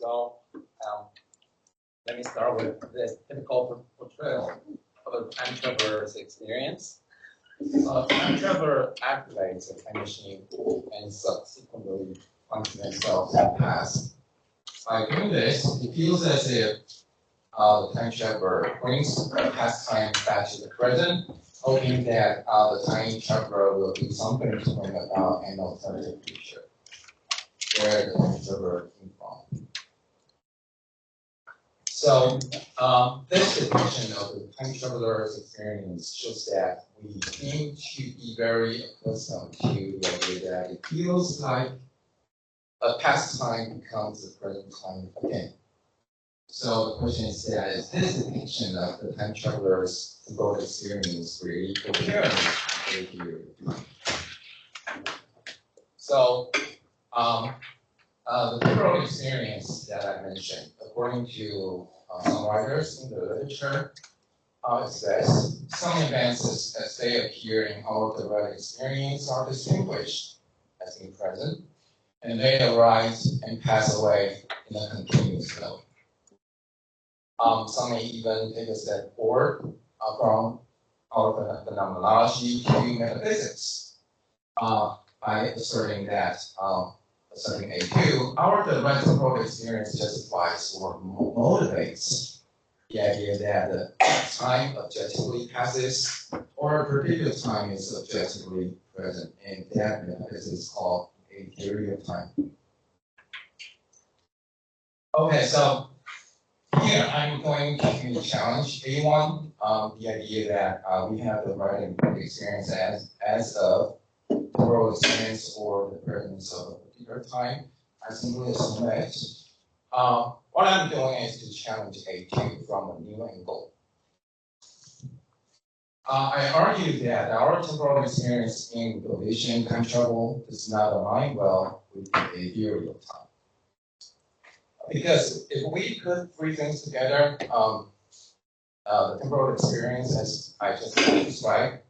So let me start with this typical portrayal of a time traveler's experience. Time traveler activates a time machine and subsequently finds themselves in the past. By doing this, it feels as if the time traveler brings past time back to the present, hoping that the time traveler will do something to bring about an alternative future where the time traveler came from. So this depiction of the time traveler's experience shows that we seem to be very accustomed to the idea that it feels like a past time becomes the present time again. So the question is that, is this depiction of the time traveler's temporal experience really coherent with the theory of time? So the temporal experience that I mentioned, according to some writers in the literature, it says some events as they appear in our direct experience are distinguished as being present, and they arise and pass away in a continuous way. Some may even take a step forward from our phenomenology to metaphysics by asserting that asserting A2, our direct temporal experience justifies or motivates the idea that the time objectively passes or a particular time is objectively present, and that metaphysics is called a theory of time. Okay, so here I'm going to challenge A1, the idea that we have the right experience as of temporal experience or the presence of a particular time. I simply assume it. What I'm doing is to challenge A2 from a new angle. I argue that our temporal experience in Ludovician time travel does not align well with a theory of time. Because if we put three things together, the temporal experience, as I just described,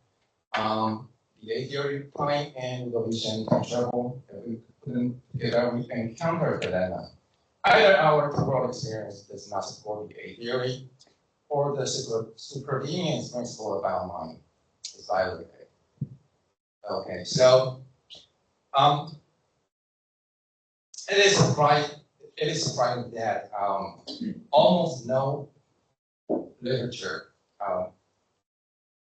the Atheory of time and Ludovician time travel, if we put them together, we can counter the dilemma. Either our temporal experience does not support the A-theory, or the supervenience principle of our mind is violated. Okay, so it is surprising that almost no literature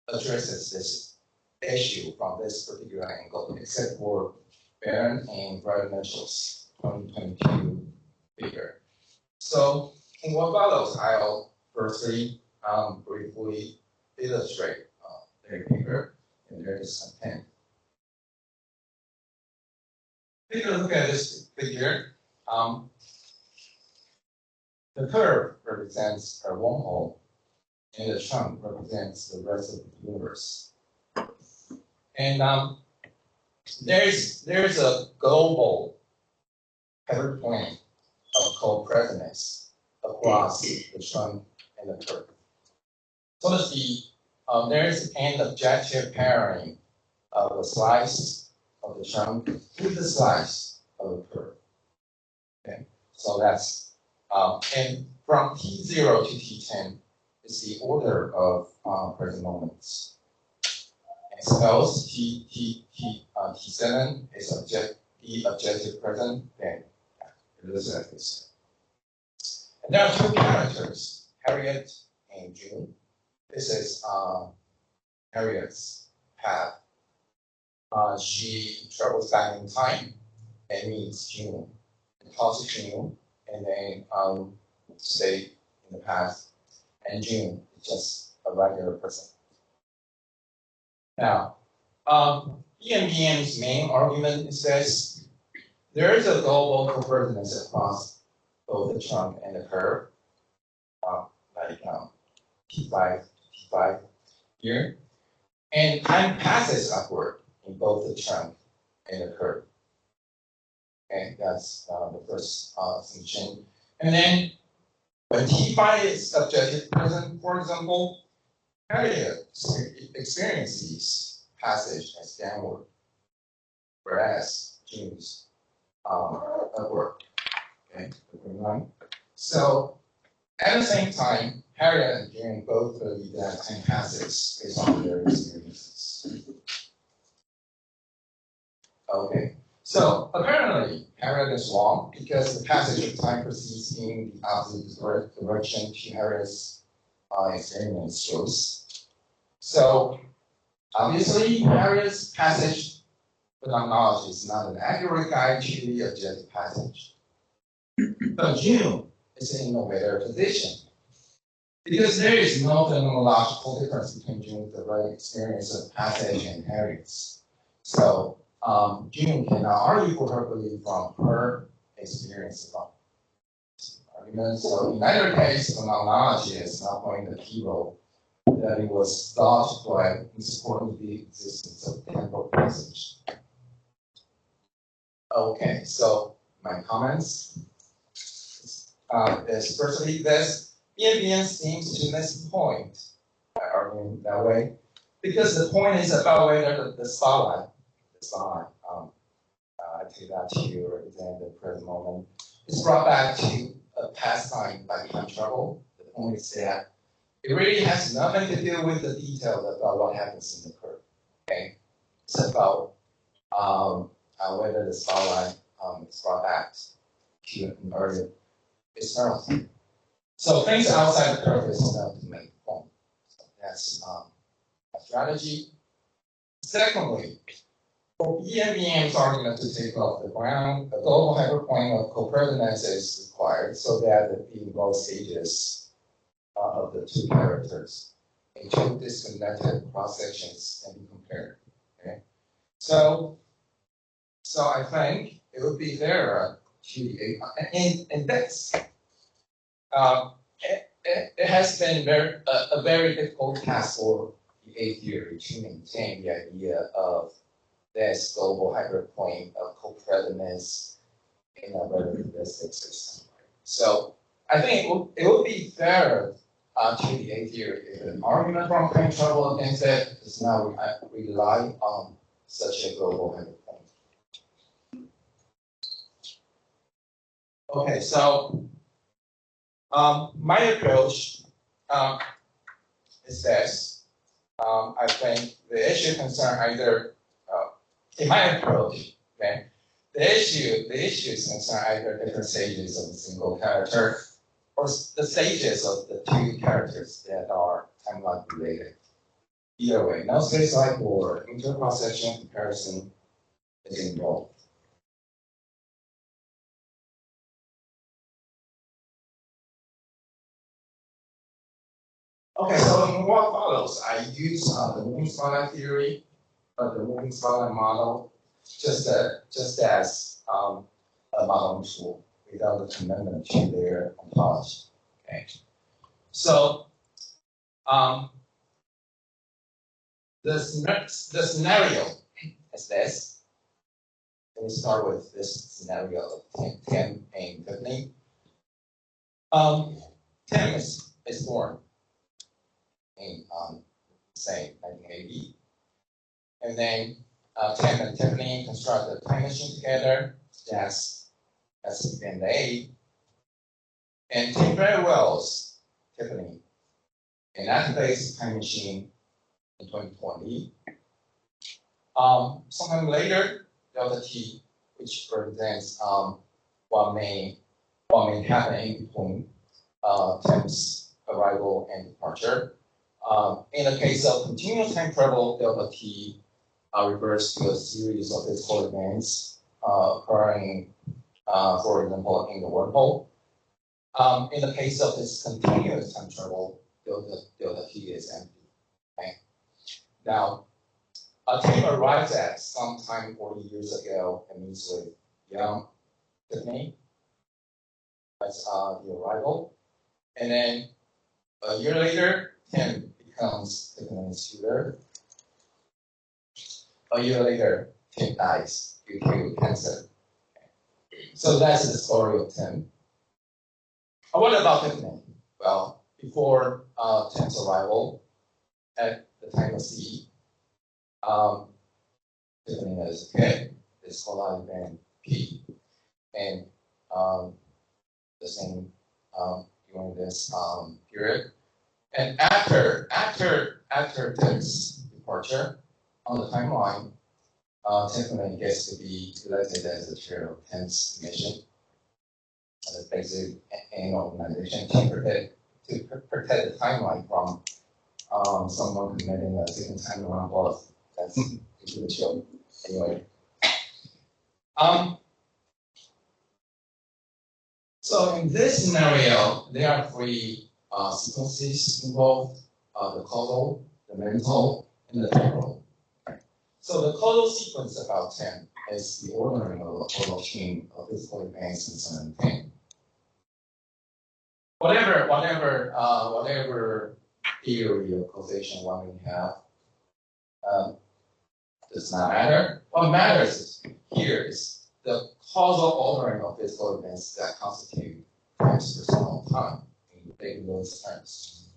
addresses this issue from this particular angle, except for Baron and Braddon-Mitchell's 2022 figure. So in what follows, I'll firstly briefly illustrate their paper and their content. Take a look at this figure. The curve represents a wormhole, and the trunk represents the rest of the universe. And there's a global pivot point of co-presence across the trunk and the curve. So to speak, there's an objective pairing of the slice of the trunk with the slice of the curve. Okay, so that's and from T0 to T10 is the order of present moments. And suppose T7 is the objective present, then it looks like this. And there are two characters, Harriet and June. This is Harriet's path. She travels back in time and meets June, and talks to June, and then stay in the past. And June is just a regular person. Now, EMBM's main argument is this: there is a global convergence across both the trunk and the curve, like T5 to T5 here, and time passes upward in both the trunk and the curve. Okay, that's the first assumption. And then when T5 is objective present, for example, Harriet experiences passage as downward, whereas June's upward. Okay, the green line. So at the same time, Harriet and June both believe that time passes based on their experiences. Okay, so apparently Harriet is wrong because the passage of time proceeds in the opposite direction to Harriet's experience shows. So obviously, Harriet's passage phenomenology is not an accurate guide to the objective passage. But June is in a better position because there is no phenomenological difference between June's direct experience of passage and Harriet's. So June cannot argue for her belief from her experience alone. Argument. So in either case, phenomenology is not playing the key role that it was thought to play in supporting the existence of temporal passage. Okay, so my comments is firstly this EMBN seems to miss the point by arguing that way because the point is about whether the spotlight, I take that to represent the present moment, is brought back to a past time by time travel. The point is that it really has nothing to do with the details about what happens in the curve. Okay, it's about whether the spotlight is brought back to an earlier external time. So things outside the curve is enough to make the point. So that's a strategy. Secondly, for EMBM's argument to take off the ground, a global hyperplane of co-presence is required so that the involved stages of the two characters in two disconnected cross sections can be compared. Okay, so I think it would be fairer to and that's it has been a very difficult task for the Atheory to maintain the idea of this global hyperplane of co-presence in a relativistic system. So I think it would be fairer to the Atheory if an argument from time travel against it does not rely on such a global hyperplane. Okay, so my approach is this. I think the issue concerns either, in my approach, okay, the issues concern either different stages of a single character or the stages of the two characters that are timeline related. Either way, no space-like or inter-cross-section comparison is involved. Okay, so in what follows, I use the moving spotlight theory, the moving spotlight model, just as a modeling tool without the commitment to their ontology. Okay, so the scenario is this. Let me start with this scenario of Tim and Tiffany. Tim is born in say 1980, and then Tim and Tiffany construct a time machine together. That's in the A. And Tim very well Tiffany an activates time machine in 2020. Sometime later, delta T, which represents what may happen in between Tim's arrival and departure. In the case of continuous time travel, delta T refers to a series of physical events occurring, for example, in the wormhole. In the case of this continuous time travel, delta T is empty. Okay? Now, Tim arrives at sometime 40 years ago and meets with young Tiffany. That's the arrival. And then a year later, Tim becomes Tiffany's tutor. A year later, Tim dies due to cancer. So that's the story of Tim. What about Tiffany? Well, before Tim's arrival, at the time of C, Tiffany is a kid. It's called event P. And the same during this period. And after this departure on the timeline, temporary gets to be elected as the chair of 10th commission, the basic aim of organization to protect the timeline from someone committing a second time around policy. That's into the show. Anyway. So in this scenario, there are three sequences involved: the causal, the mental, and the temporal. So the causal sequence about 10 is the ordering of the total chain of physical events concerning 10. Whatever theory of causation one may have, does not matter. What matters here is the causal ordering of physical events that constitute times personal time in those terms.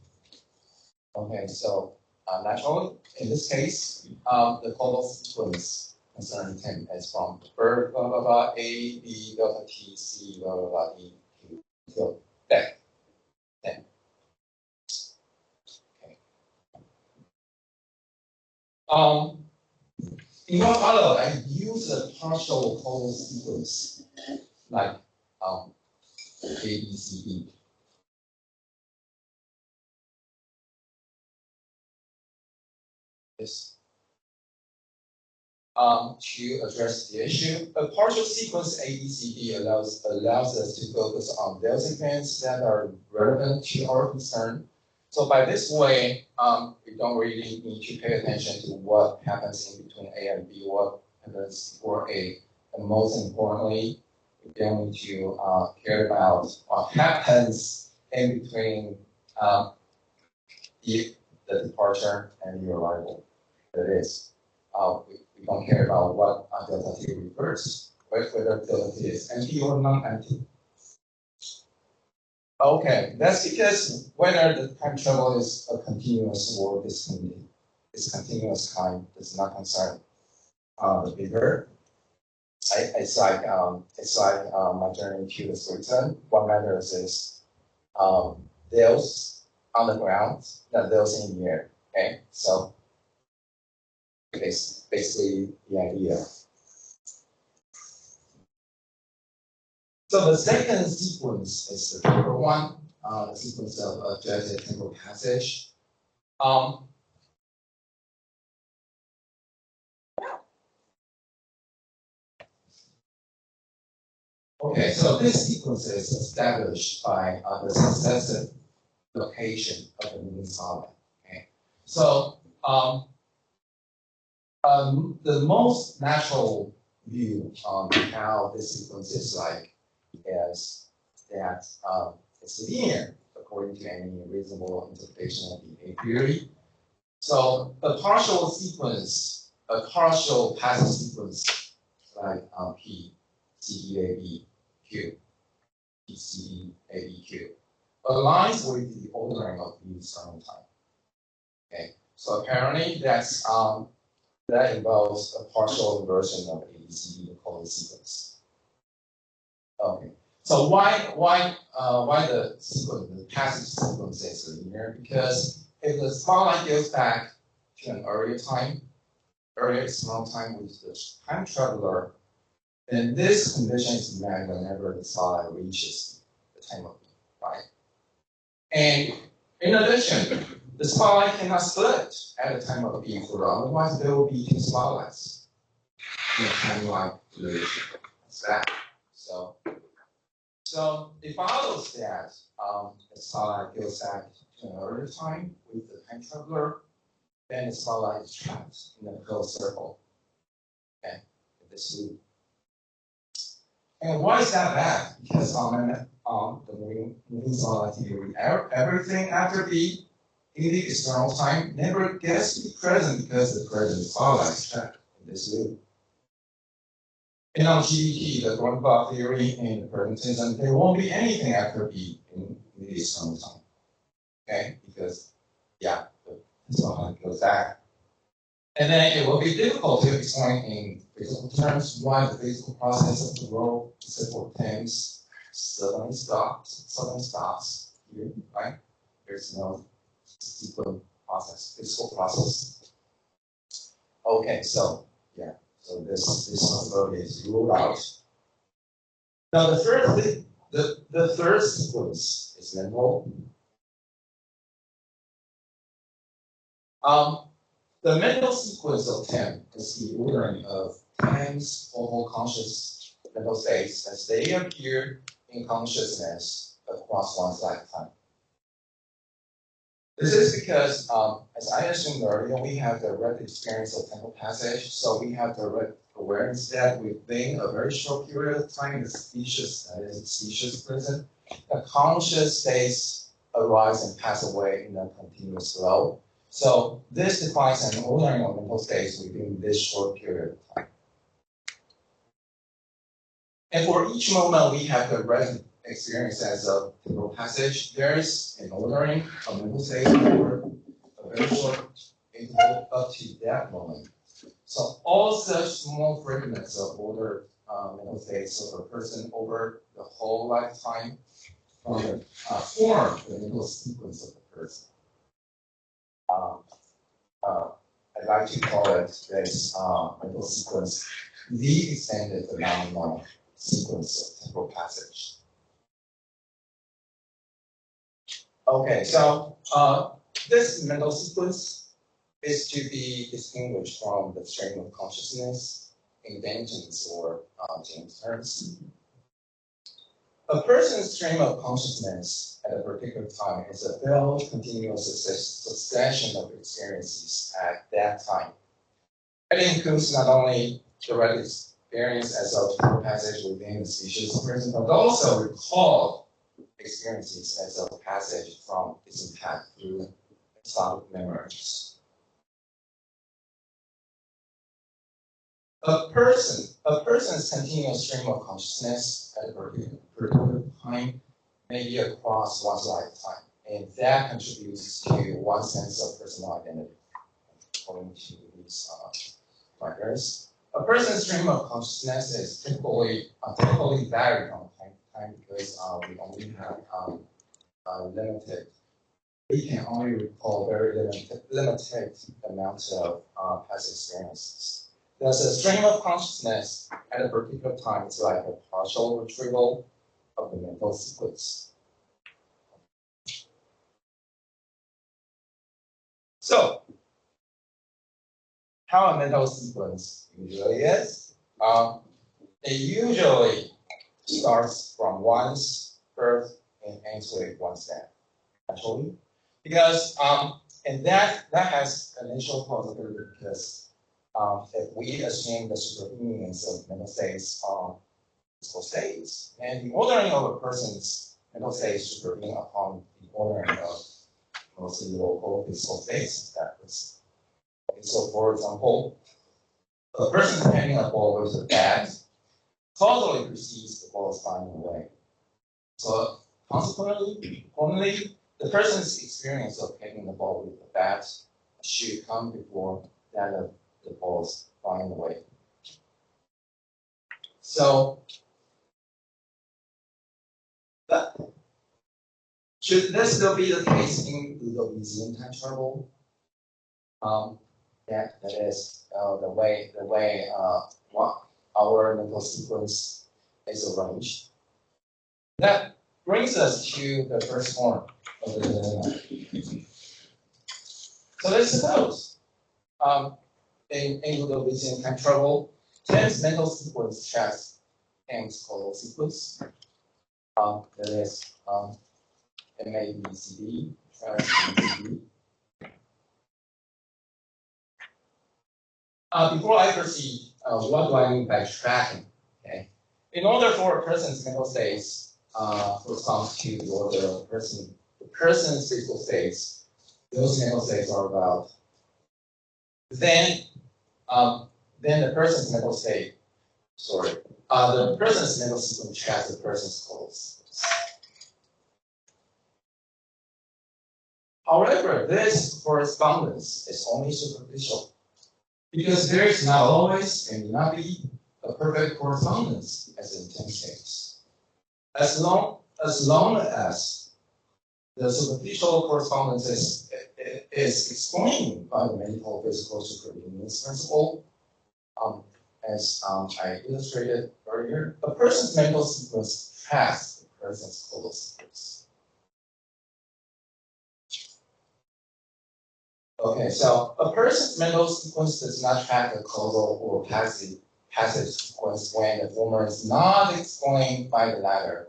Okay, so naturally, in this case, the causal sequence concerning 10 is from birth, blah, blah, blah, A, B, delta T, C, blah, blah, blah, E, Q, until death. 10. Okay. In one model, I use a partial causal sequence like A, B, C, D. This to address the issue. A partial sequence A, B, C, D allows us to focus on those events that are relevant to our concern. So by this way, we don't really need to pay attention to what happens in between A and B, what happens before A. And most importantly, we don't need to care about what happens in between the departure and the arrival. That is, we don't care about what delta T refers, whether delta T is empty or non-empty. Okay, that's because whether the time travel is a continuous or discontinuous kind does not concern the figure. It's like my journey to the Switzerland. What matters is those on the ground, not those in the air. Okay, so it's basically the idea. So the second sequence is the temporal one, the sequence of adjacent temporal passage. Okay, so this sequence is established by the successive location of the moving solid. Okay, so the most natural view on how this sequence is like is that it's linear according to any reasonable interpretation of the Atheory. So a partial sequence, a partial passive sequence like P, C, E, A, B, Q, P, C, E, A, B, Q, aligns with the ordering of the external time. Okay, so apparently that's that involves a partial inversion of ABCD, the causal sequence. Okay, so why the sequence, the passive sequence is linear? Because if the spotlight goes back to an earlier external time with the time traveler, then this condition is met whenever the spotlight reaches the time of beat, right? And in addition, the spotlight cannot split at the time of beat, or otherwise there will be two spotlights in a timeline relation. That's that. So it follows that the spotlight goes back to an earlier time with the time traveler, then the spotlight is trapped in a closed circle. Okay, in this loop. And why is that bad? Because the moving spotlight theory, everything after B in the external time never gets to be present because the present spotlight is trapped in this loop. And on GDT, the Grunbach theory and the presentism, there won't be anything after B in the external time. Okay, because yeah, the spotlight goes back. And then it will be difficult to explain in physical terms why the physical process of the world is support terms suddenly stops here, right? There's no sequential process, physical process. Okay, so yeah, so this possibility is ruled out. Now the third sequence is mental. The mental sequence of 10 is the ordering of times over conscious mental states as they appear in consciousness across one's lifetime. This is because, as I assumed earlier, we have direct experience of temporal passage, so we have direct awareness that within a very short period of time, the species, that is, species present, the conscious states arise and pass away in a continuous flow. So this defines an ordering of mental states within this short period of time. And for each moment we have direct experience as a temporal passage, there is an ordering of mental states over a very short interval up to that moment. So all such small fragments of ordered mental states of a person over the whole lifetime form the mental sequence of the person. I'd like to call it this mental sequence the extended phenomenological sequence of temporal passage. Okay, so this mental sequence is to be distinguished from the stream of consciousness in Benjamin's or James' terms. A person's stream of consciousness at a particular time is a felt continuous succession of experiences at that time. It includes not only direct experience as a temporal passage within the species person, but also recalled experiences as a passage from its impact through episodic memories. A person's continuous stream of consciousness at a particular time may be across one's lifetime, and that contributes to one's sense of personal identity, according to these markers. A person's stream of consciousness is typically varied from time to time because we only have limited. We can only recall very limited amounts of past experiences. Thus, a stream of consciousness at a particular time is like a partial retrieval of the mental sequence. So, how a mental sequence usually is? It usually starts from one's birth and ends with one's death, actually. Because, and that has initial plausibility because if we assume the supervenience of mental states on physical states, and the ordering of a person's mental states supervene upon the ordering of mostly local physical states that was. Okay, so for example, a person handing a ball with a bat causally precedes the ball's flying away. So consequently, the person's experience of hitting the ball with the bat should come before that of the ball's flying away. So, should this still be the case in Ludovician time travel? That is the way what our mental sequence is arranged. That brings us to the first form of the dilemma. So let's suppose in Ludovician time travel, 10's mental sequence checks M's causal sequence. That is MABCD, ABCD. Before I proceed, what do I mean by tracking? Okay. In order for a person's mental states correspond to the order of the person's physical states, those mental states are about. Then the person's mental state, the person's mental sequence tracks the person's causal sequence. However, this correspondence is only superficial because there is not always and not be a perfect correspondence as in 10 states. As long as the superficial correspondence is explained by the medical physical superconvenience principle, as I illustrated earlier, a person's mental sequence tracks the person's causal sequence. Okay, so a person's mental sequence does not track the causal or passive sequence when the former is not explained by the latter.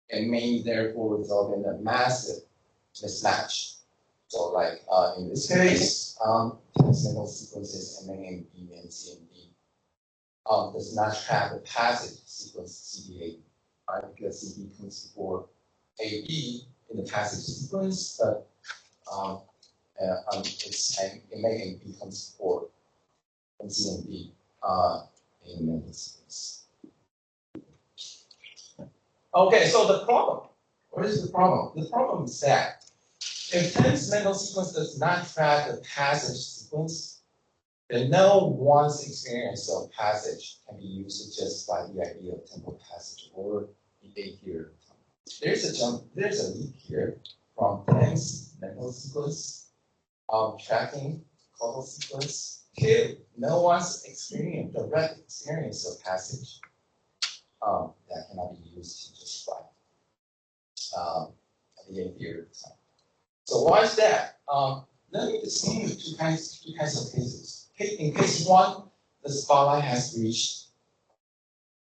It may therefore result in a massive mismatch. So, like in this case, mental sequences MA and B and C and D does not track the passive sequence CDA, right? Because CD comes before AB in the passive sequence, but it's MA and B comes before C and D in mental sequence. Okay, so the problem. What is the problem? The problem is that if Tim's mental sequence does not track the passage sequence, then no one's experience of passage can be used to justify the idea of temporal passage or the adhere. There's a leap here from Tim's mental sequence tracking causal sequence to no one's direct experience of passage that cannot be used to justify the adhere. So why is that? Let me distinguish two kinds of cases. In case one, the spotlight has reached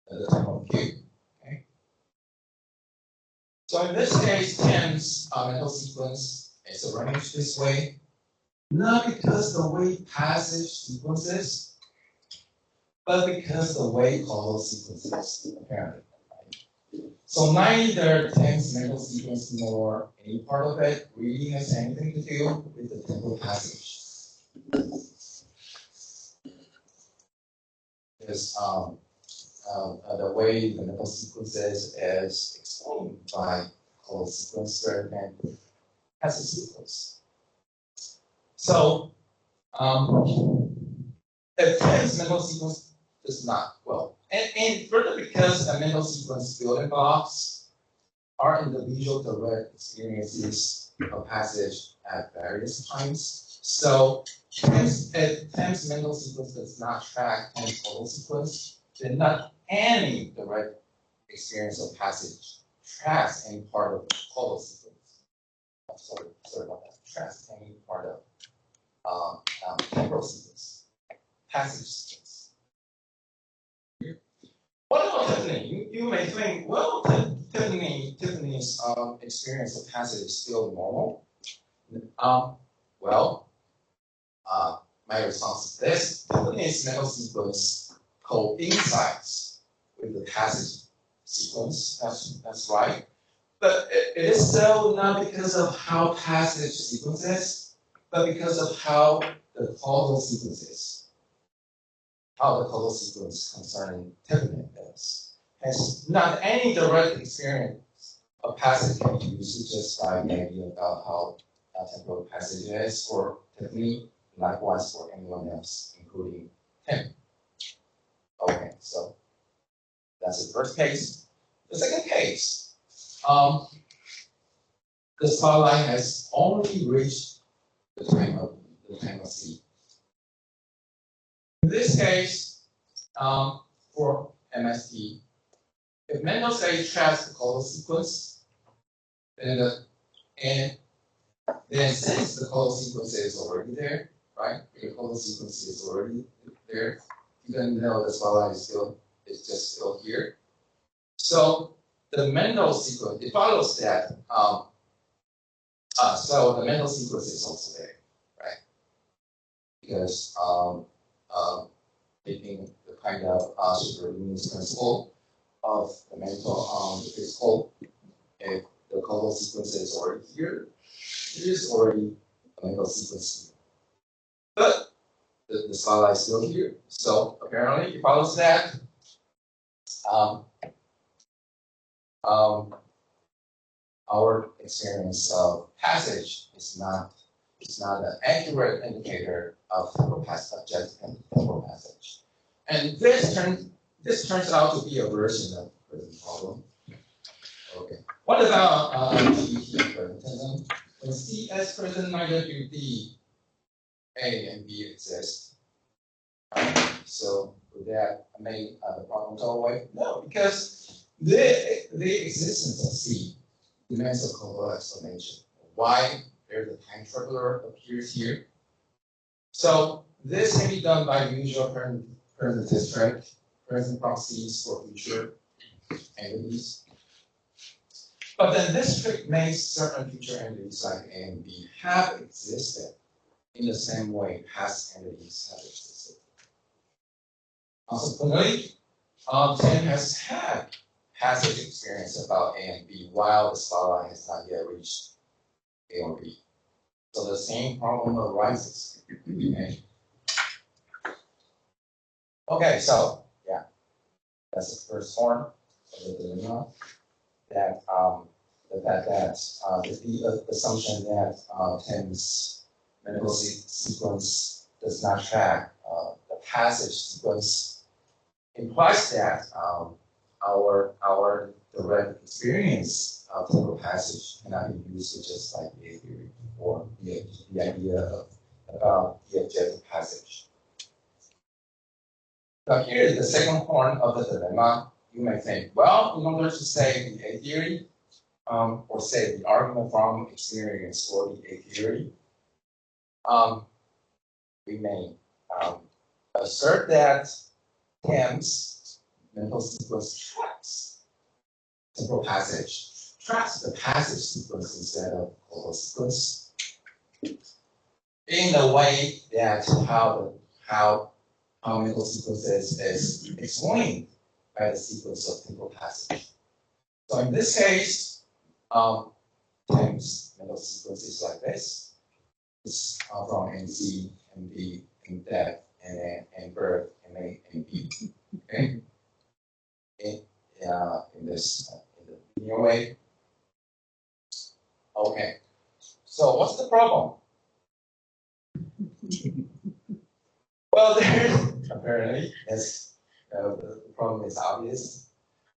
the temporal cube. Okay. So in this case, Tim's mental sequence is arranged this way, not because the way passage sequences, but because the way causal sequences apparently. So neither Tim's mental sequence nor any part of it really has anything to do with the temporal passage. Because the way the mental sequences is explained by causal sequence rather than passive sequence. So if Tim's mental sequence does not, well, and further because the mental sequence building blocks are individual direct experiences of passage at various times. So if Tim's mental sequence does not track Tim's causal sequence, then not any direct experience of passage tracks any part of the causal sequence. Sorry about that. Tracks any part of temporal sequence, passage sequence. What about Tiffany? You may think, well, Tiffany's experience of passage is still normal. My response to this, Tiffany's mental sequence coincides with the passage sequence. That's right. But it is so not because of how passage sequence is, but because of how the causal sequence is. How the causal sequence concerning Tiffany is. Hence, not any direct experience of passage can be used to justify the idea about how temporal passage is for Tiffany, likewise for anyone else, including him. Okay, so that's the first case. The second case, the spotlight has only reached the time of C. In this case, for MST, if mental state tracks the causal sequence, then since the causal sequence is already there, right? The causal sequence is already there, even though the spotlight is just still here. So the mental sequence, it follows that. So the mental sequence is also there, right? Because taking the kind of superluminous principle of the mental physical, if the causal sequence is already here, it is already a mental sequence here. But the spotlight is still here. So apparently it follows that our experience of passage is not an accurate indicator of temporal objective and temporal passage. And this turns out to be a version of the present problem. Okay. What about GT presentism? When C is present, neither do D, A, and B exist. So would that make the problem go away? No, because the existence of C demands a causal explanation. Why there's a time traveler appears here. So this can be done by usual presentist trick, present proxies for future entities. But then this trick makes certain future entities like A and B have existed in the same way past entities have existed. Consequently, Tim has had passage experience about A and B while the spotlight has not yet reached A or B. So the same problem arises. Okay, so yeah, that's the first form of the dilemma. That the fact that the assumption that Tim's mental sequence does not track the passage sequence implies that our direct experience of temporal passage cannot be used just like the Atheory or the idea of about the objective passage. Now here is the second horn of the dilemma. You may think, well, in order to say the Atheory, or say the argument from experience or the Atheory, we may assert that Tim's mental sequence tracks temporal passage, tracks the passage sequence instead of causal sequence, in the way that how mental sequences is explained by the sequence of temporal passage. So in this case, Tim's mental sequence is like this. It's from NC, MB, and death, and birth, and A, and B. Okay? In the linear way. Okay. So what's the problem? Well, there's apparently, yes, the problem is obvious.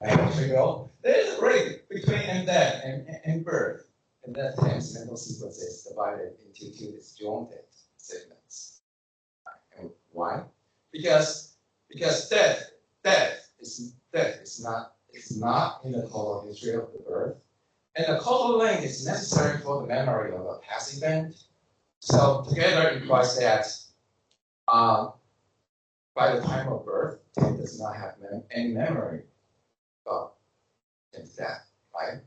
There's a break between and death and birth. And that Tim's mental sequence is divided into two disjointed segments. And why? Because death is not in the causal history of the birth. And the causal link is necessary for the memory of a past event. So together implies that by the time of birth, Tim does not have any memory of Tim's death, right?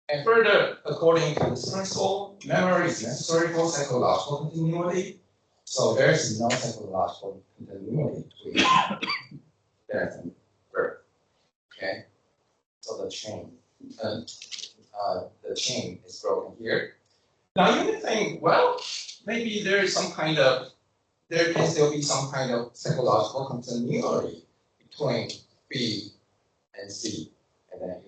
And further, according to this principle, memory is necessary for psychological continuity. So there is no psychological continuity between death and birth. Okay, so the chain is broken here. Now you may think, well, maybe there can still be some kind of psychological continuity between B and C, and then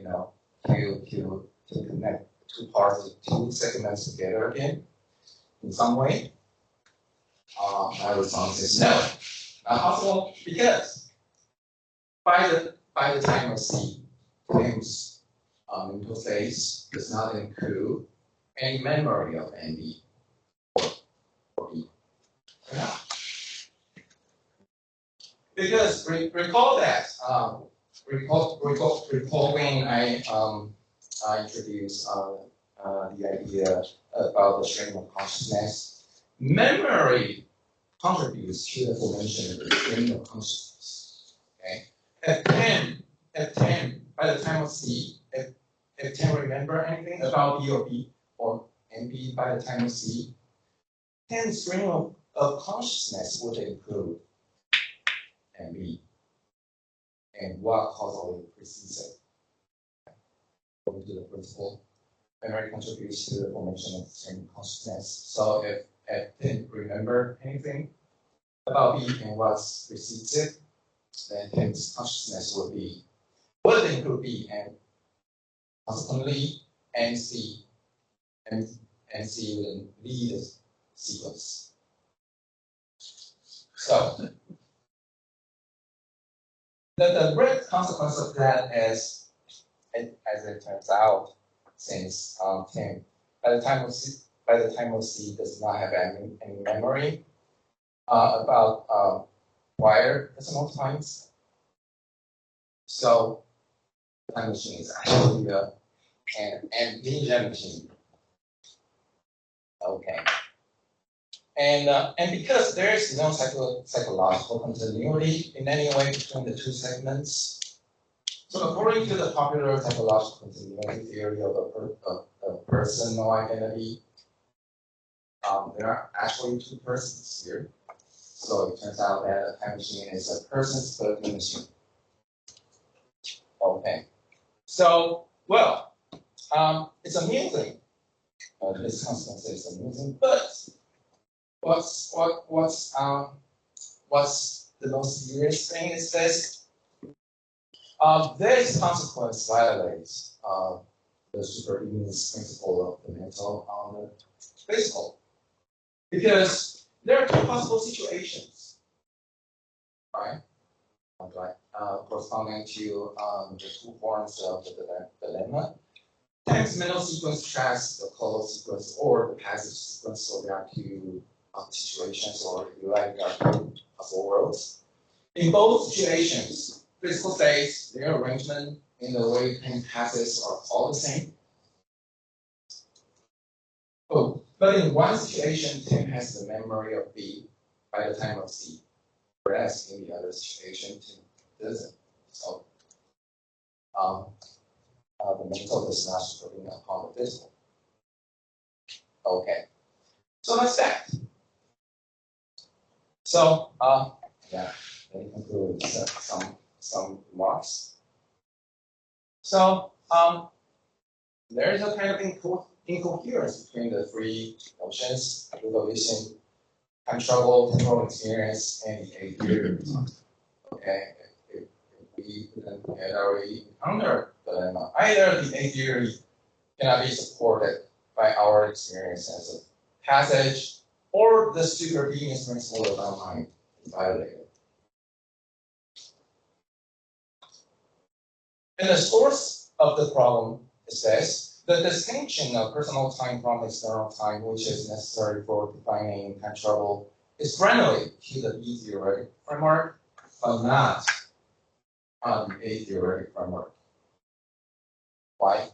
to connect two parts, two segments together again in some way. My response is no. Not possible because by the time of C, Tim's mental phase does not include any memory of NB or B. Yeah. Because recall that recall when I introduced the idea about the stream of consciousness. Memory contributes to the formation of the stream of consciousness. Okay, at 10, by the time of C, if 10 remember anything about B or NB by the time of C, 10 stream of consciousness would include NB and what causally precedes it. According to the principle, memory contributes to the formation of the stream of consciousness. So if 10 remember anything about B and what precedes it, then 10's consciousness would include B, and consequently NC will lead the sequence. So the direct consequence of that is as it turns out, since Tim, by the time of C does not have any memory about prior personal times. So the time machine is actually an intelligent machine. Okay. And because there is no psychological continuity in any way between the two segments, so according to the popular psychological continuity theory of a personal identity, there are actually two persons here. So it turns out that a time machine is a person splitting machine. Okay. So, well, it's amusing. This consequence is amusing, but what's the most serious thing is this? This consequence violates the supervenience principle of the mental on the physical, because there are two possible situations, right? Corresponding to the two forms of the dilemma. Times mental sequence tracks the causal sequence or the passive sequence, so there are two situations, or if you like, there are two possible worlds. In both situations, physical states, their arrangement in the way time passes are all the same. Oh, but in one situation, time has the memory of B by the time of C, whereas in the other situation, time doesn't. So the mental does not supervene upon the physical. Okay, so that's that. So yeah, let me conclude with some remarks. So there is a kind of incoherence between the three notions: Ludovician, controllable temporal experience, and Atheory. Okay, if we had already encountered the dilemma, either the Atheory cannot be supported by our experience as a passage, or the supervenience principle of our mind is violated. And the source of the problem is this: the distinction of personal time from external time, which is necessary for defining time travel, is friendly to the E-theoretic framework, but not the A-theoretic framework. Why?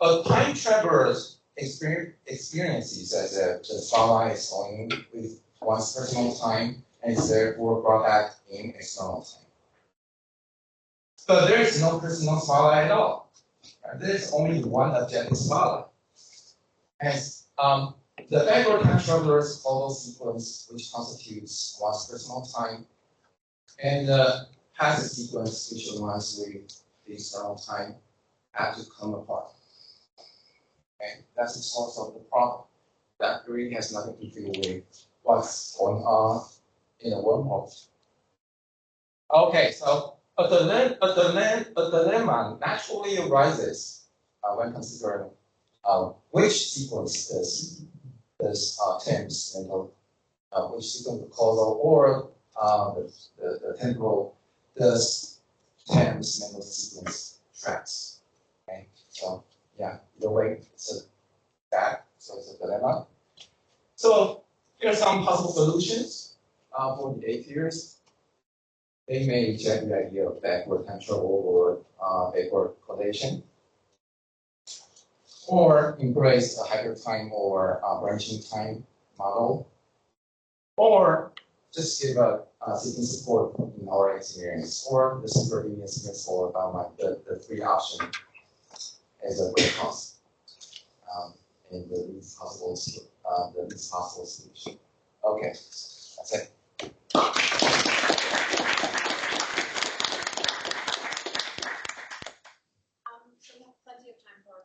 A time traveler's experiences as if the spotlight is going with one's personal time and is therefore brought back in external time. But there is no personal spotlight at all. There is only one objective spotlight. Hence, the backward time traveler's causal sequence, which constitutes one's personal time, and the passive sequence, which aligns with the external time, have to come apart. Okay? That's the source of the problem. That really has nothing to do with what's going on in a wormhole. Okay, so a dilemma naturally arises when considering which sequence does Tim's mental, which sequence the causal or the temporal does Tim's mental sequence tracks. Okay, so yeah, either way, it's so it's a dilemma. So here are some possible solutions for the atheists. They may reject the idea of backward time travel or backward causation, or embrace a hypertime or branching time model, or just give a seeking support in our experience, or the supervenience principle about the free option as a great cost in the least possible solution. Okay, that's it. So we have plenty of time for.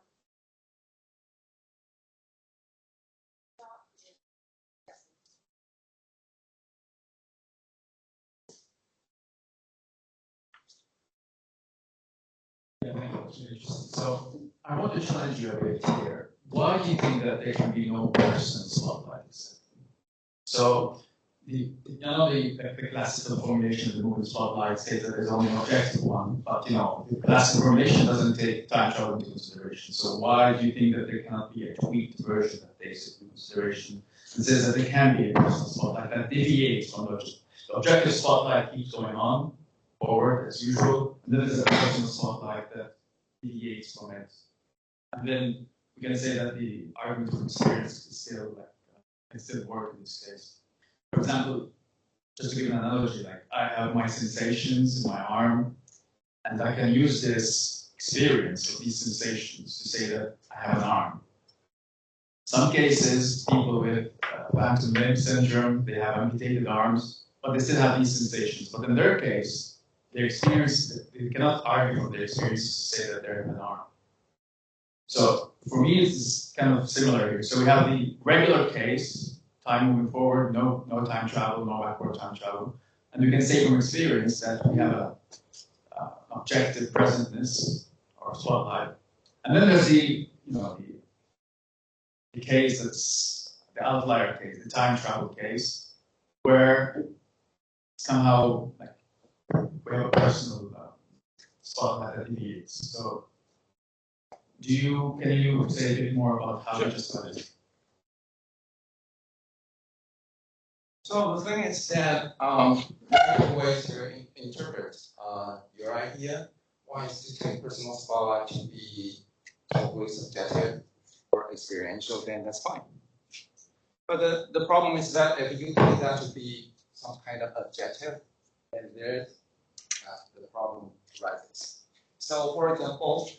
Yeah, thank you. That's really interesting. So I want to challenge you a bit here. Why do you think that there can be no person spotlights? So the classical formulation of the movement spotlight says that there's only an objective one, but the classical formulation doesn't take time travel into consideration. So why do you think that there cannot be a tweaked version that takes it into consideration and says that there can be a personal spotlight that deviates from the objective spotlight keeps going on forward as usual, and then there's a personal spotlight that deviates from it. And then we're going to say that the argument of experience is still can still work in this case. For example, just to give an analogy, like I have my sensations in my arm, and I can use this experience of these sensations to say that I have an arm. Some cases, people with phantom limb syndrome, they have amputated arms, but they still have these sensations. But in their case, their experience, they cannot argue from their experiences to say that they have an arm. So for me, it's kind of similar here. So we have the regular case, time moving forward, no time travel, no backward time travel. And we can say from experience that we have an objective presentness or spotlight. And then there's the case that's the outlier case, the time travel case, where somehow we have a personal spotlight that deviates. So can you say a bit more about how you just got it? So the thing is that the way to interpret your idea, one is to take personal spotlight to be totally subjective or experiential, then that's fine. But the problem is that if you take that to be some kind of objective, then there's the problem arises. So for example,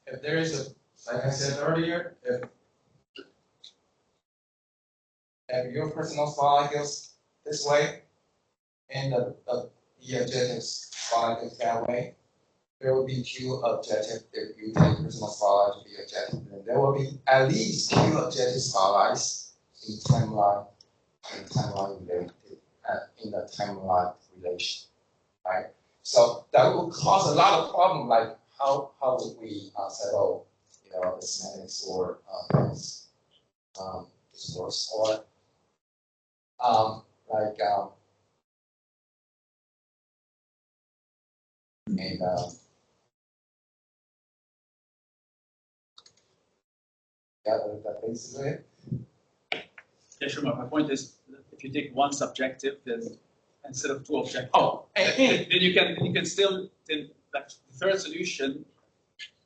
if there is like I said earlier, if your personal spotlight goes this way, and the objective spotlight goes that way, there will be two objectives. If you take personal spotlight to be objective, then there will be at least two objective spotlights in timeline related, in the timeline relation, right? So that will cause a lot of problem, like how would we settle, the semantics or discourse, or that basically it. Yeah, sure. My point is, if you take one subjective, then instead of two objectives, then you can still the third solution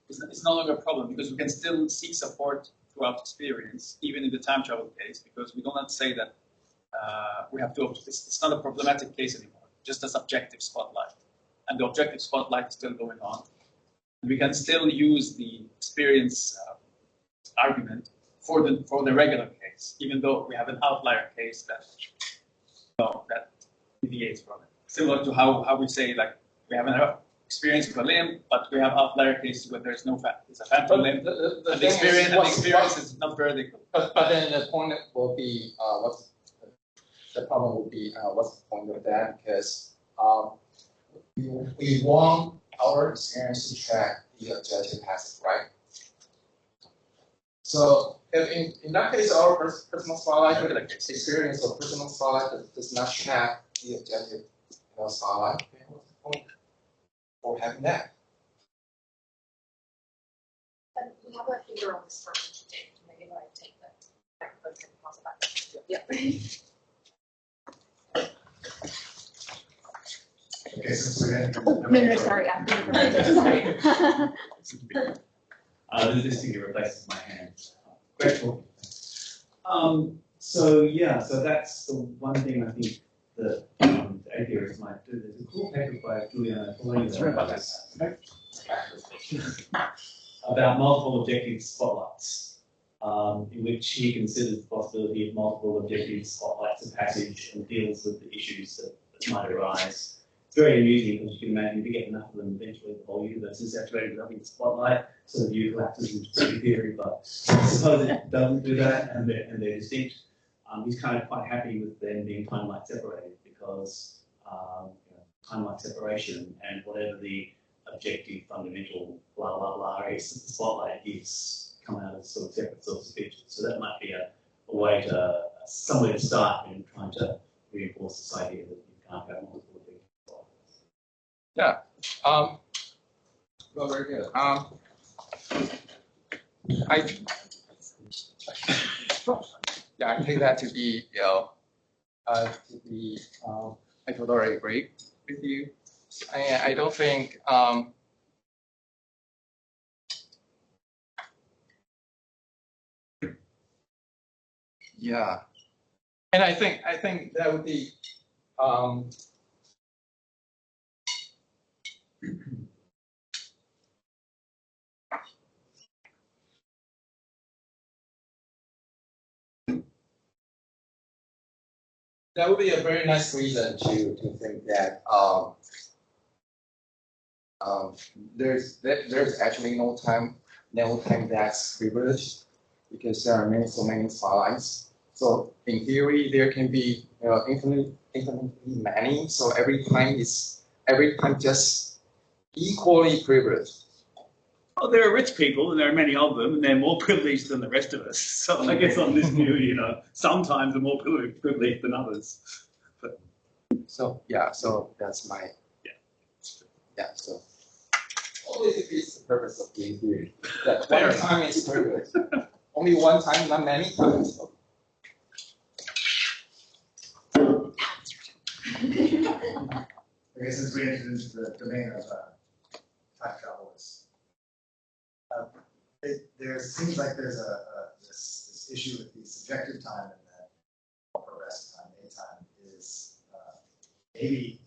is no longer a problem, because we can still seek support throughout experience, even in the time travel case, because we do not say that we have two objectives. It's not a problematic case anymore, just a subjective spotlight, and the objective spotlight is still going on. And we can still use the experience argument for the regular case, even though we have an outlier case that deviates from it. Similar to how we say, like, we have an experience with a limb, but we have outlier cases where there's no it's a phantom limb. The experience is not vertical. But then the point will be the problem will be what's the point of that? Because we want our experience to track the objective passive, right? So if in that case, our personal spotlight experience or personal spotlight does not track the objective spotlight, then what's the point for having that? And we have a finger on this first today. Maybe I take the microphone and pause it back. Yeah. Okay, since we had No, sorry. Sorry. This thing replaces my hand. Great talk. So that's the one thing I think that the Atheories might do. There's a cool paper by Juliana about multiple objective spotlights, in which he considers the possibility of multiple objective spotlights of passage and deals with the issues that might arise. It's very amusing, because you can imagine if you get enough of them, eventually the whole universe is saturated with nothing spotlight, so the view collapses into string theory, but suppose it doesn't do that and they're distinct. He's kind of quite happy with them being time-like separated, because time-like separation and whatever the objective fundamental blah blah blah is that the spotlight gives come out as sort of separate sorts of features. So that might be a way to somewhere to start in trying to reinforce this idea that you can't have multiple things. Yeah. Well, very good. I take that to be, I totally agree with you. I don't think, yeah, and I think that would be, that would be a very nice reason to think that there's actually no time that's privileged because there are so many spotlights. So in theory, there can be infinitely many. So every time just equally privileged. Well, there are rich people, and there are many of them, and they're more privileged than the rest of us. So I guess on this view, sometimes they're more privileged than others. But, so that's my So only defeats the purpose of game theory. That one time is privileged. Only one time, not many times. I guess since we entered into the domain of time travel, there seems like there's this issue with the subjective time and the rest time, A time, is maybe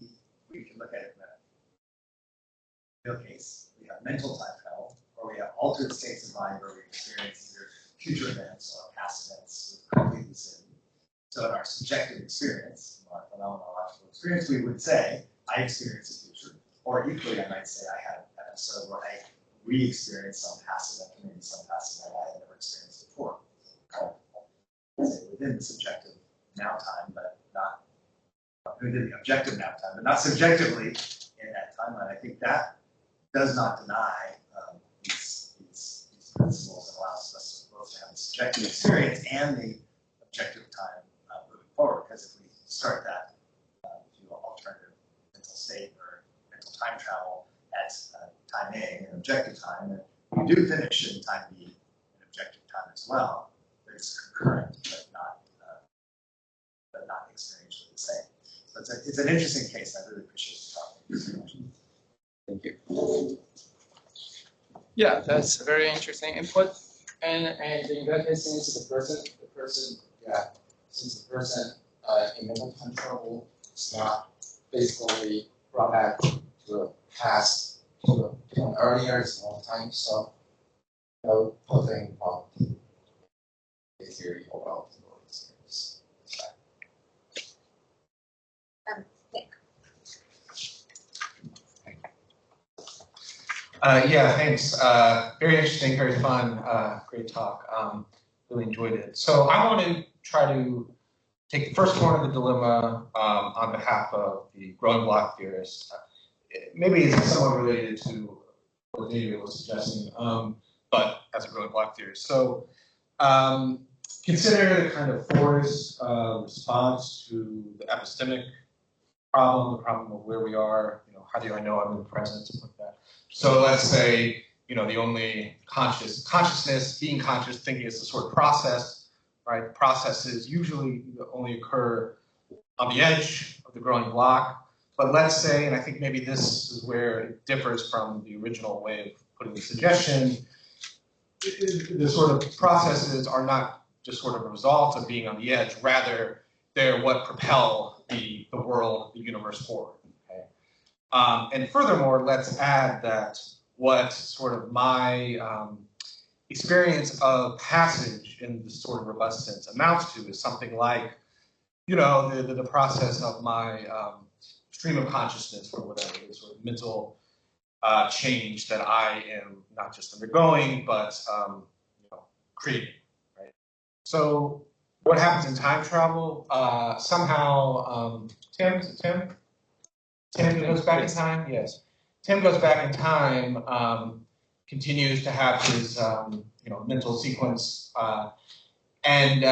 we can look at it in a real case. We have mental time travel, or we have altered states of mind where we experience either future events or past events with completely sin. So in our subjective experience, in our phenomenological experience, we would say, I experienced the future, or equally I might say I had an episode where I re-experienced some past event, maybe some past event I had never experienced before. Within the subjective now time, but not within the objective now time, but not subjectively in that timeline. I think that does not deny these principles that allows us to both have the subjective experience and the objective time moving forward. Because if we start that alternative mental state or mental time travel at time A and objective time, and we do finish in time B and objective time as well. But it's concurrent, but not experientially the same. So it's an interesting case. I really appreciate the topic. Thank you. Yeah, that's a very interesting input. And in that case, since the person, in mental time travel is not basically brought back to a past, to an earlier small time, so no putting about the theory about the experience. Yeah, thanks. Very interesting, very fun, great talk. Really enjoyed it. So I want to try to take the first corner of the dilemma on behalf of the growing block theorists. Maybe it's somewhat related to what David was suggesting, but as a growing block theorist. So consider the kind of forced response to the epistemic problem, the problem of where we are. How do I know I'm in the present, something like that. So let's say, the only consciousness, being conscious, thinking is a sort of process, right? Processes usually only occur on the edge of the growing block. But let's say, and I think maybe this is where it differs from the original way of putting the suggestion, the sort of processes are not just sort of a result of being on the edge, rather they're what propel the world, the universe forward. Okay? And furthermore, let's add that what sort of my experience of passage in this sort of robust sense amounts to is something like, the process of my stream of consciousness or whatever, the sort of mental change that I am not just undergoing, but creating, right? So what happens in time travel? Somehow, Tim goes back in time? Yes. Tim goes back in time, continues to have his mental sequence and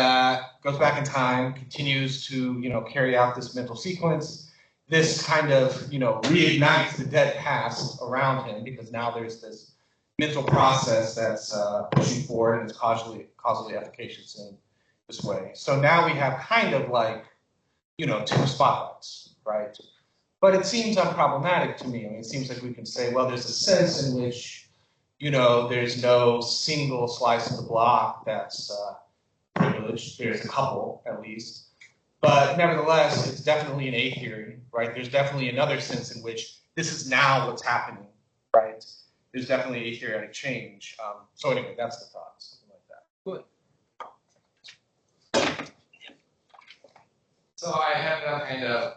goes back in time, continues to carry out this mental sequence. This kind of reignites the dead past around him because now there's this mental process that's pushing forward and is causally efficacious in this way. So now we have kind of like two spotlights, right? But it seems unproblematic to me. I mean, it seems like we can say, well, there's a sense in which there's no single slice of the block that's privileged. There's a couple, at least. But nevertheless, it's definitely an Atheory, right? There's definitely another sense in which this is now what's happening, right? There's definitely a theoretic change. So anyway, that's the thought, something like that. Good. So I have that kind of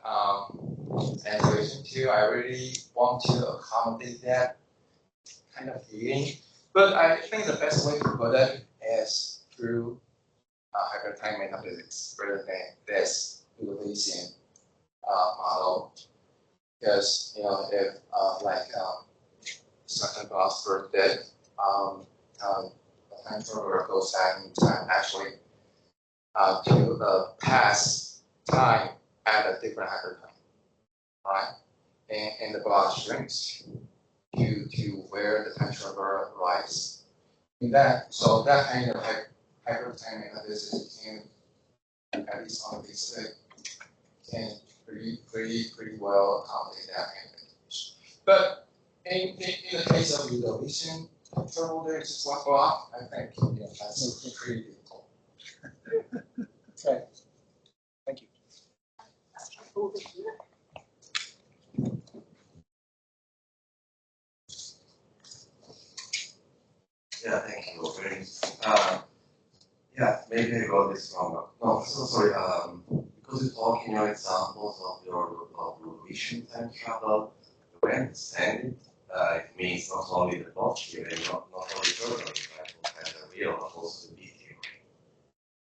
intuition too. I really want to accommodate that kind of feeling. But I think the best way to put it is through hypertime metaphysics rather than this Ludovician model. Because if certain philosopher did, the time traveler goes back in time actually to pass time at a different hypertime, right? And the block shrinks to where the time traveler arrives. So that kind of hypertime metaphysics can, at least on the face of it, can pretty well accommodate that kind of information. But in the case of Ludovician travel, there's just one block. I think that's pretty difficult. Okay. Thank you. Yeah, thank you. Very yeah, maybe I got this wrong. No, so sorry. Because you talk in your examples of your Ludovician time travel, the way I understand it, it means not only the plot theory, not only journalism, right, and the real, but also the B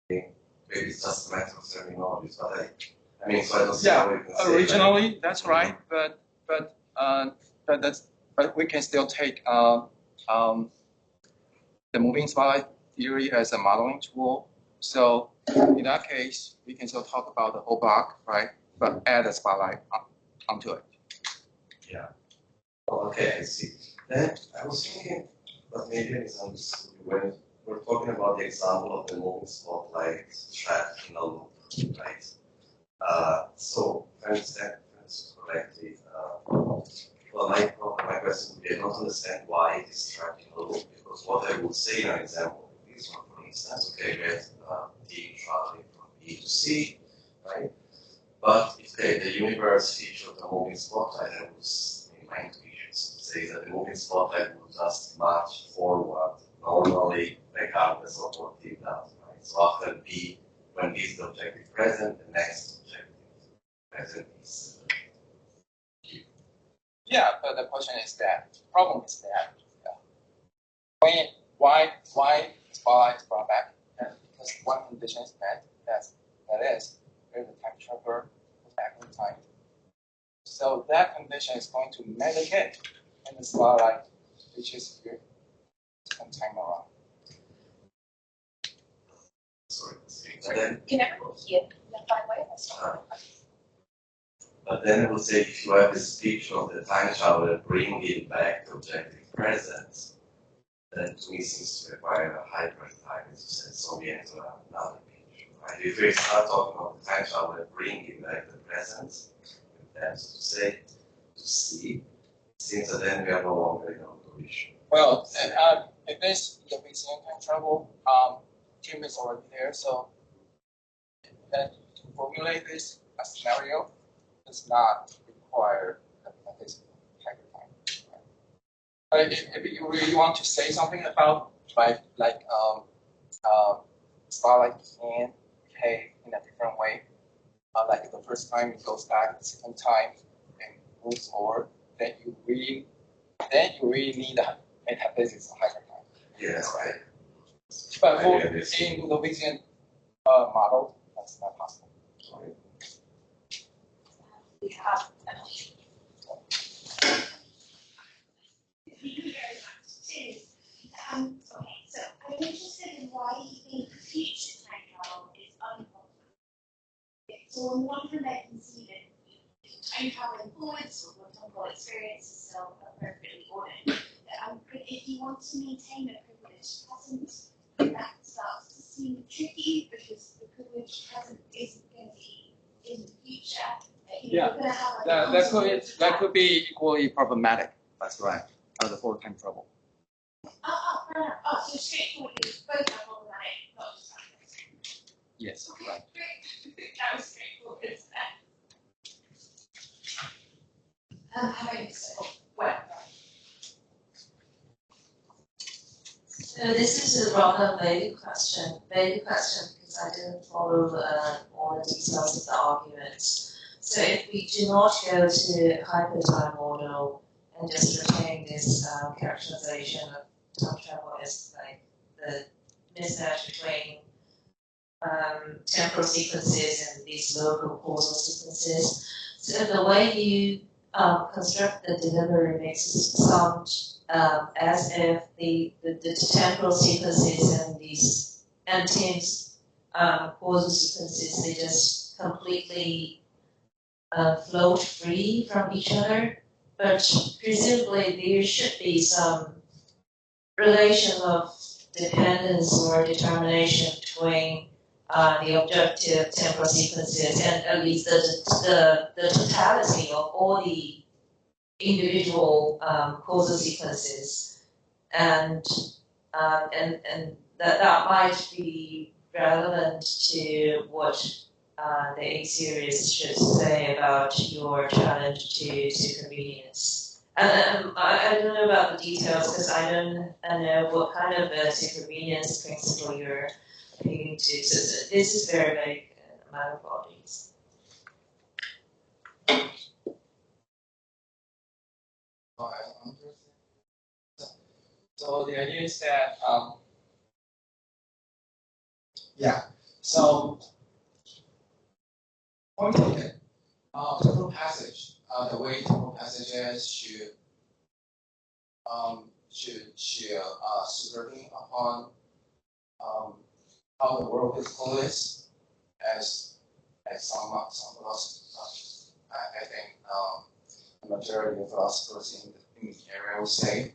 theory. Maybe it's just a matter of terminology, but I mean, so I don't see how you can say originally that. that's right, but we can still take the moving spotlight theory as a modeling tool. So in that case, we can still talk about the whole block, right? But add a spotlight onto it. Yeah. Oh, okay, I see. Then I was thinking, but maybe I misunderstood you when we're talking about the example of the moving spotlight trapped in a loop, right? So if I understand this correctly, well, my question would be, I don't understand why it is trapped in a loop, because what I would say in an example like this one, for instance, okay, we have T traveling from B to C, right? But if the universe featured the moving spotlight, I was in my intuition say that the moving spotlight would just march forward normally, regardless of what T does, right? So after B, when B is the objective present, the next objective present is Q. Yeah, but the question is that, the problem is that, why spotlight is brought back? Because one condition is met, that is, where the time traveler goes back in time. So that condition is going to met again in the spotlight, which is here, second time around. Sorry, but then, Can everyone hear that, by the way? but then I would say if you have this picture of the time traveler bringing back the objective present, then to me seems to require a hybrid time, as you said, so we enter another picture. Right? If we start talking about the time traveler bringing back the present, in terms of to say, to see, it seems that then we are no longer in a Ludovician. Well, if this Ludovician time travel, Tim is already there, so to formulate this a scenario does not require this hybrid time. But if you really want to say something about spotlight can behave in a different way, like the first time it goes back, the second time and moves forward, then you really need a metaphysics of hypertime. Yeah, right. But for in Ludovician model, that's not possible. We have Thank you very much. Cheers. Okay, so I'm interested in why you think future time So on one hand, I can see that time traveling fluids or what temporal experience is still appropriately ordered. But if you want to maintain a privileged present, that starts to seem tricky because the privileged present isn't going to be in the future. Yeah, that could be equally problematic. That's right. For time travel. So straightforward is both are problematic, not just that. Yes, right. That was straightforward, isn't it? How about you say? Well. So this is a rather vague question because I didn't follow all the details of the arguments. So if we do not go to hypertime model and just retain this characterization of time travel as like the mismatch between temporal sequences and these local causal sequences. So the way you construct the delivery makes it sound as if the temporal sequences and these Tim's causal sequences, they just completely float free from each other, but presumably there should be some relation of dependence or determination between the objective temporal sequences and at least the totality of all the individual causal sequences, and that might be relevant to what the A series should say about your challenge to convenience. I don't know about the details because I don't know what kind of a convenience principle you're appealing to. So this is very vague. My apologies. So the idea is that, so point taken, temporal passage, the way temporal passages should supervene upon how the world is fluid, as some philosophers, I think the majority of philosophers in the area will say.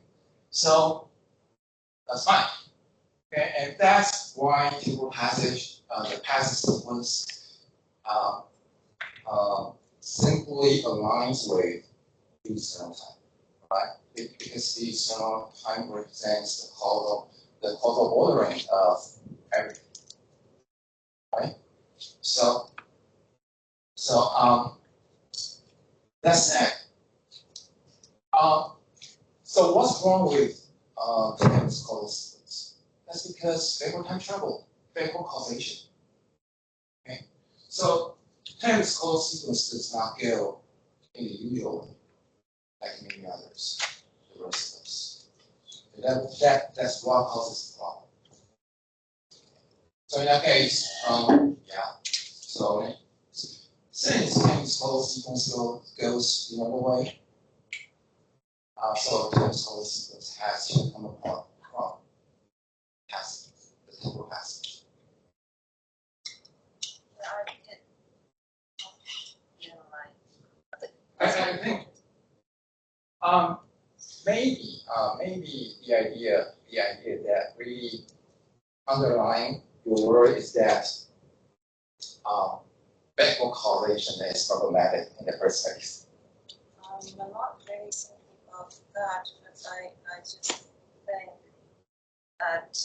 So that's fine. Okay, and that's why temporal passage, the passage sequence, simply aligns with the external time, right? Because the external time represents the causal ordering of everything, right? So that's that. So what's wrong with Tim's causal sequence? That's because favorable time travel, favorable causation. Okay, so Tim's causal sequence does not go in the usual way, like many others, the rest of us. That's what causes the problem. So in that case, so since Tim's causal sequence goes the other way, so Tim's causal sequence has to come apart from passage, the temporal passage. I think maybe the idea that really underlying your word is that backward correlation is problematic in the first place. I'm not very certain about that, but I just think that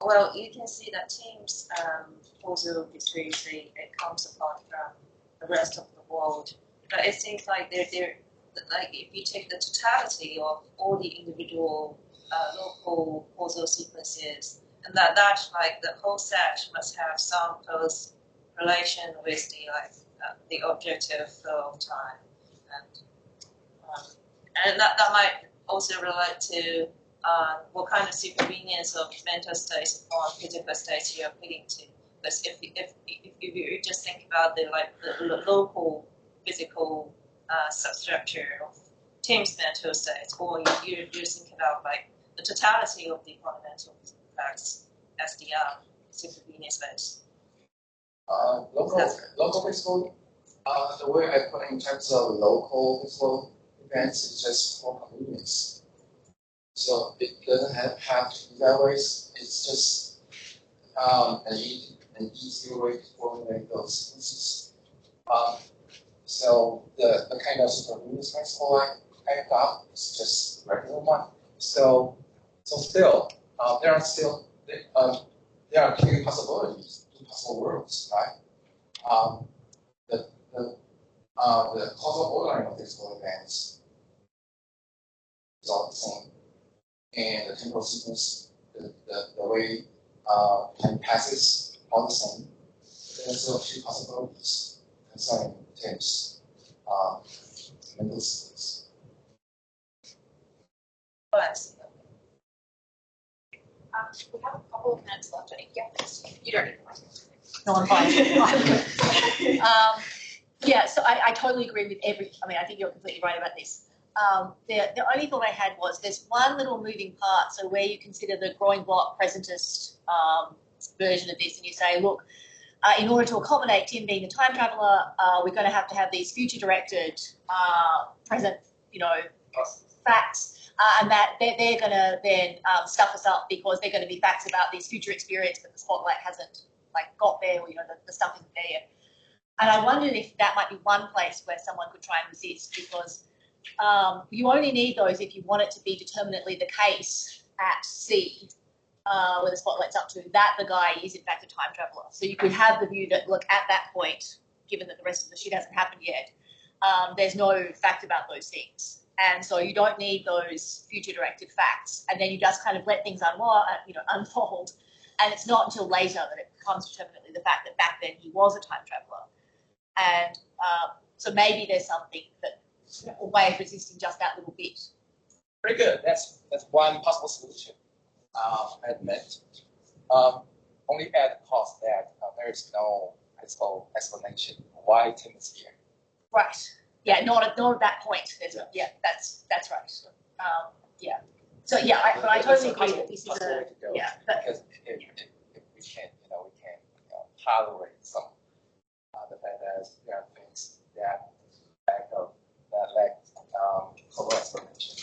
well, you can see that Tim's causal decrease it comes apart from the rest of the world. But it seems like they're like if you take the totality of all the individual local causal sequences, and that like the whole set must have some close relation with the objective flow of time, and that might also relate to what kind of supervenience of mental states or physical states you're appealing to. Because if you just think about the local physical substructure of Tim's mental states, or you're thinking about like the totality of the fundamental facts as the supervenience space. Local physical, the way I put it in terms of local physical events is just for convenience. So it doesn't have to be that way. It's just an easier way to formulate those sequences. So the kind of supervenous principle I got is just the regular one. So still, there are two possibilities, two possible worlds, right? The causal ordering of physical events is all the same, and the temporal sequence, the way time passes, all the same. There's still two possibilities concerning Tim's mental sequence. Oh, I see. We have a couple of minutes left. I think, yeah, you don't need one. No, I'm fine. Yeah, so I totally agree with I think you're completely right about this. The only thought I had was there's one little moving part, so where you consider the growing block presentist version of this, and you say, look, in order to accommodate Tim being a time traveler, we're going to have these future-directed present, facts, and that they're going to then stuff us up because they're going to be facts about this future experience that the spotlight hasn't got there, or the stuff isn't there yet. And I wondered if that might be one place where someone could try and resist, because you only need those if you want it to be determinately the case at C, where the spotlight's up to, that the guy is in fact a time traveler. So you could have the view that, look, at that point, given that the rest of the shit hasn't happened yet, there's no fact about those things. And so you don't need those future-directed facts. And then you just kind of let things unfold. And it's not until later that it becomes determinately the fact that back then he was a time traveler. And so maybe there's something a way of resisting just that little bit. Pretty good. That's one possible solution. I admit. Only at the cost that there is no physical explanation why Tim is here. Right. Yeah. Not at that point. Yeah. That's right. Yeah. So yeah, I totally agree that this is because if we can tolerate some the fact that there are things that lack causal explanation.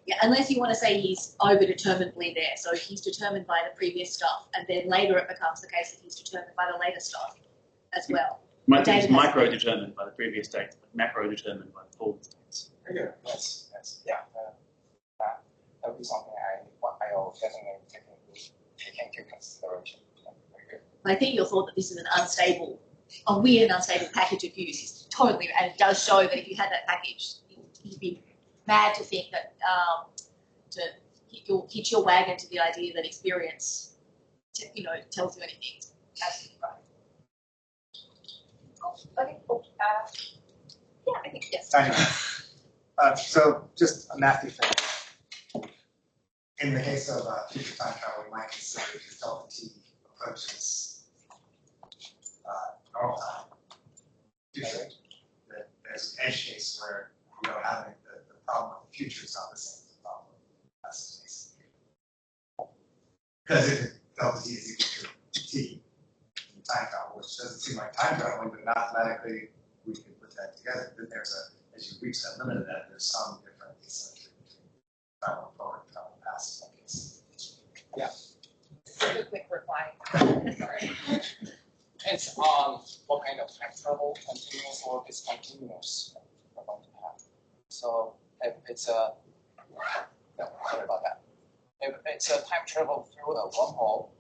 Yeah, unless you want to say he's overdeterminedly there, so he's determined by the previous stuff, and then later it becomes the case that he's determined by the later stuff as well. Might be micro-determined by the previous states, but macro-determined by the forward states. Yeah, that's that would be something I'll definitely take into consideration. I think your thought that this is a weird and unstable package of views is totally, and it does show that if you had that package, you'd be mad to think that to hitch your wagon to the idea that experience, tells you anything. Absolutely right. Okay, cool. Yeah, I think yes. So just a Matthew thing. In the case of future time travel, we might consider if delta t approaches normal time. Future, that there's an edge case where having the problem of the future is not the same as the problem of the past space. Because if delta t is equal to t in time travel, which doesn't seem like time traveling, but mathematically we can put that together. Then as you reach that limit of that, there's some different asymmetry between travel forward and travel past in that case. Yeah. Super quick reply. Sorry. Depends on what kind of time travel, continuous or discontinuous, we're going to have. So if it's sorry about that. If it's a time travel through a wormhole,